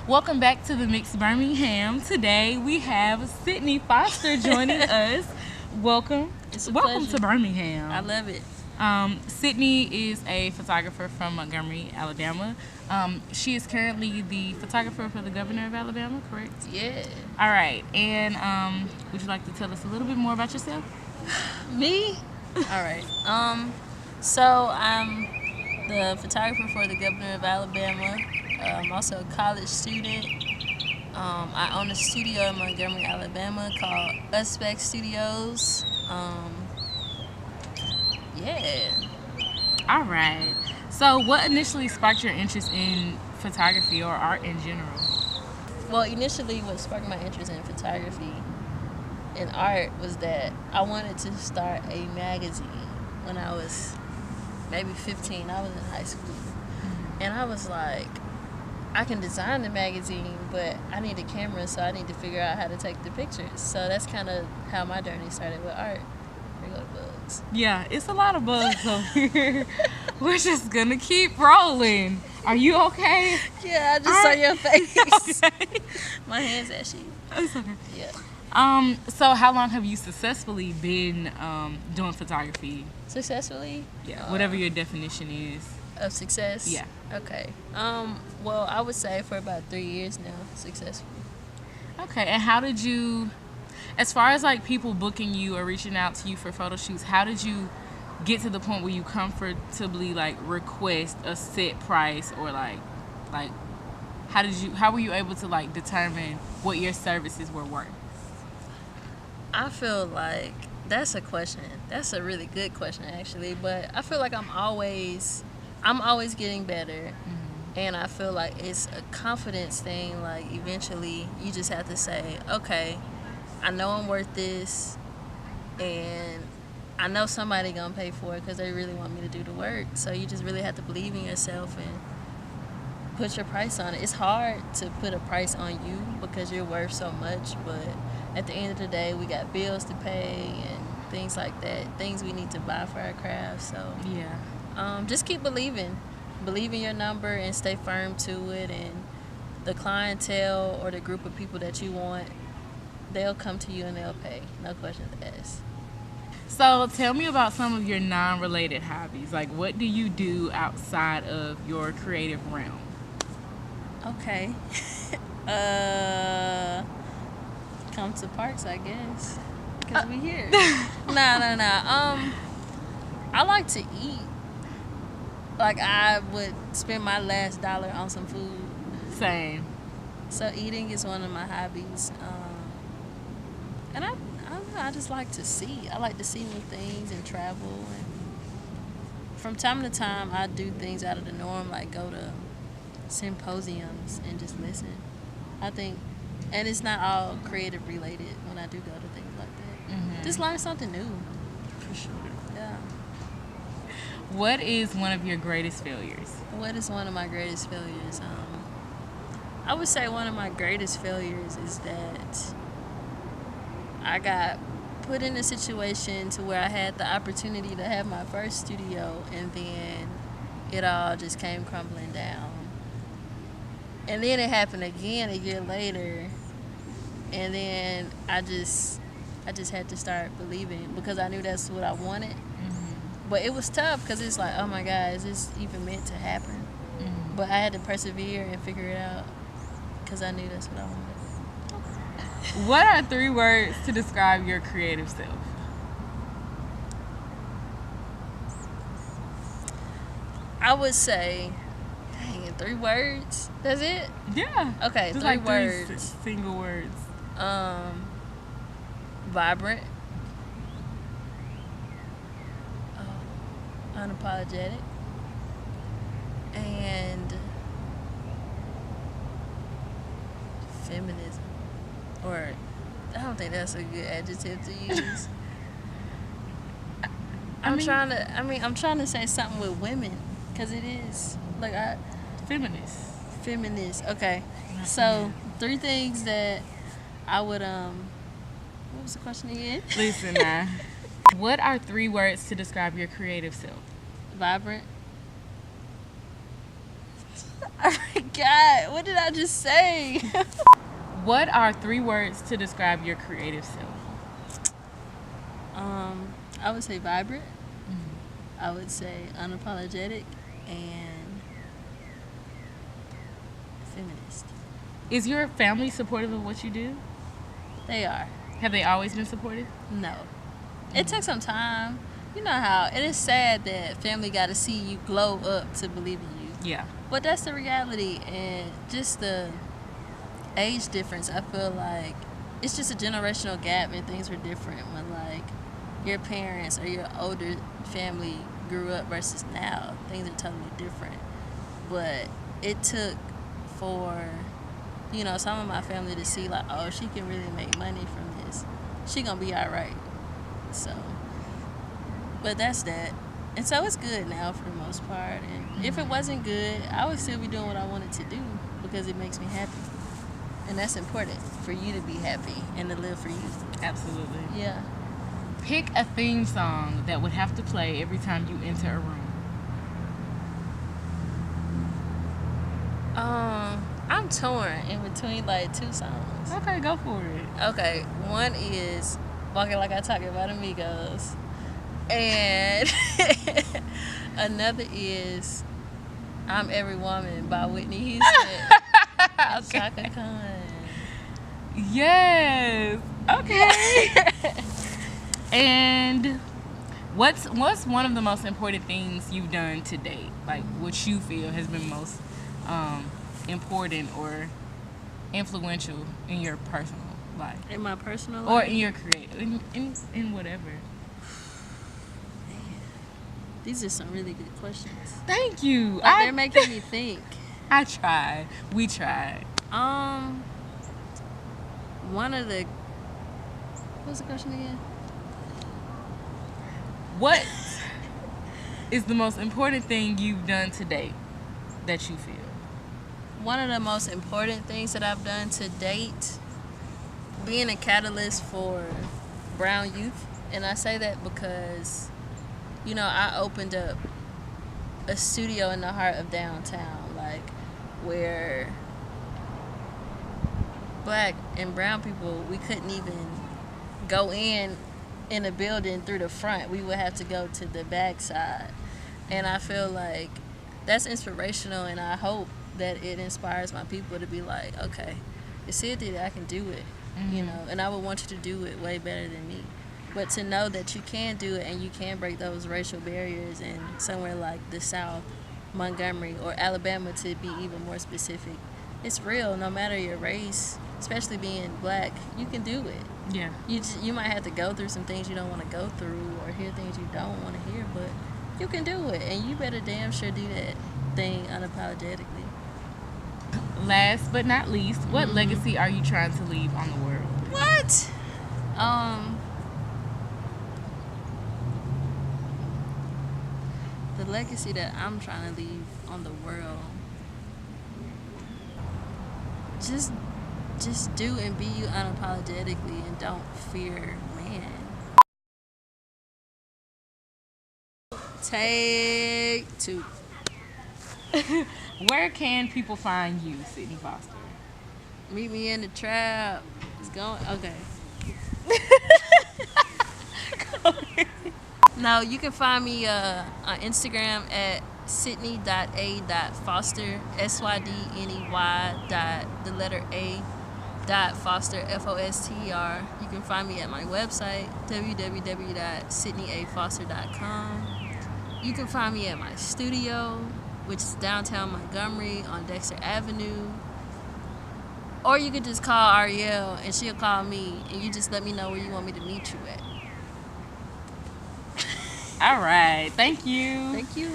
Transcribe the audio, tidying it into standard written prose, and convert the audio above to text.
Welcome back to the Mix Birmingham. Today we have Sydney Foster joining us. Welcome. It's a Welcome pleasure. to Birmingham. I love it. Sydney is a photographer from Montgomery, Alabama. She is currently the photographer for the governor of Alabama, correct? Yeah. All right. And would you like to tell us a little bit more about yourself? Me? All right. So I'm the photographer for the governor of Alabama. I'm also a college student. I own a studio in Montgomery, Alabama called Uspec Studios. Yeah. All right. So what initially sparked your interest in photography or art in general? Well, initially what sparked my interest in photography and art was that I wanted to start a magazine when I was maybe 15. I was in high school. And I was like, I can design the magazine, but I need a camera, so I need to figure out how to take the pictures. So that's kind of how my journey started with art. Here go the bugs. Yeah, it's a lot of bugs over here. We're just gonna keep rolling. Are you okay? Yeah, I just saw your face. Okay. My hand's ashy. It's okay. Yeah. So how long have you successfully been doing photography? Successfully? Yeah, whatever your definition is. Of success? Yeah. Okay. Well, I would say for about 3 years now, successfully. Okay, and how did you, as far as like people booking you or reaching out to you for photo shoots, how did you get to the point where you comfortably like request a set price or like how were you able to like determine what your services were worth? I feel like that's a question. That's a really good question actually, but I feel like I'm always getting better. And I feel like it's a confidence thing. Like eventually you just have to say, okay, I know I'm worth this and I know somebody gonna pay for it because they really want me to do the work. So you just really have to believe in yourself and put your price on it. It's hard to put a price on you because you're worth so much, but at the end of the day, we got bills to pay and things like that, things we need to buy for our craft. So Yeah. just keep believing in your number and stay firm to it, and the clientele or the group of people that you want, they'll come to you and they'll pay. No questions asked. So tell me about some of your non-related hobbies. Like what do you do outside of your creative realm? Okay. Come to parks, I guess, because we here. Nah. I like to eat. Like I would spend my last dollar on some food. Same. So eating is one of my hobbies. And I don't know, I just like to see. I like to see new things and travel. And from time to time, I do things out of the norm, like go to symposiums and just listen. I think, and it's not all creative related when I do go to things like that. Just learn something new. For sure. Yeah. What is one of your greatest failures? What is one of my greatest failures? I would say one of my greatest failures is that I got put in a situation to where I had the opportunity to have my first studio, and then it all just came crumbling down. And then it happened again a year later, and then I just had to start believing because I knew that's what I wanted. But it was tough because it's like, oh my God, is this even meant to happen? But I had to persevere and figure it out because I knew that's what I wanted. What are 3 words to describe your creative self? I would say, dang it, 3 words? That's it? Yeah. Okay, Just 3 like 3 words. single words. Vibrant. Unapologetic. And feminism. Or I don't think that's a good adjective to use. I'm trying to say something with women, because it is like feminist. Okay. So 3 things that I would what was the question again? Listen now. What are 3 words to describe your creative self? Vibrant. God, what did I just say? What are 3 words to describe your creative self? I would say vibrant. I would say unapologetic and feminist. Is your family supportive of what you do? They are. Have they always been supportive? No. It took some time. You know how it is sad that family got to see you glow up to believe in you. Yeah. But that's the reality, and just the age difference. I feel like it's just a generational gap, and things were different when like your parents or your older family grew up versus now. Things are totally different. But it took for some of my family to see like, oh, she can really make money from this. She gonna be all right. So, but that's that. And so it's good now for the most part. And if it wasn't good, I would still be doing what I wanted to do because it makes me happy. And that's important for you to be happy and to live for you. Absolutely. Yeah. Pick a theme song that would have to play every time you enter a room. I'm torn in between like 2 songs. Okay, go for it. Okay, one is Walking Like I Talk About Amigos. And another is I'm Every Woman by Whitney Houston. Okay. Chaka Khan. Yes. Okay. And what's one of the most important things you've done to date? Like what you feel has been most important or influential in your personal life? In my personal life? Or in your creative, in whatever. These are some really good questions. Thank you. They're making me think. I tried. We tried. One of the... What was the question again? What is the most important thing you've done to date that you feel? One of the most important things that I've done to date, being a catalyst for brown youth. And I say that because, I opened up a studio in the heart of downtown, like where black and brown people, we couldn't even go in a building through the front. We would have to go to the back side. And I feel like that's inspirational, and I hope that it inspires my people to be like, okay, you see it, I can do it, and I would want you to do it way better than me. But to know that you can do it and you can break those racial barriers in somewhere like the South, Montgomery, or Alabama, to be even more specific, it's real. No matter your race, especially being black, you can do it. Yeah. You might have to go through some things you don't want to go through or hear things you don't want to hear, but you can do it, and you better damn sure do that thing unapologetically. Last but not least, what legacy are you trying to leave on the world? What? The legacy that I'm trying to leave on the world, just do and be you unapologetically, and don't fear man. Take 2. Where can people find you, Sydney Foster? Meet me in the trap. It's going okay. No, you can find me on Instagram at Sydney.A.Foster, SYDNEY.Foster, FOSTER. You can find me at my website, www.sydneyafoster.com. You can find me at my studio, which is downtown Montgomery on Dexter Avenue. Or you could just call Ariel and she'll call me, and you just let me know where you want me to meet you at. All right. Thank you. Thank you.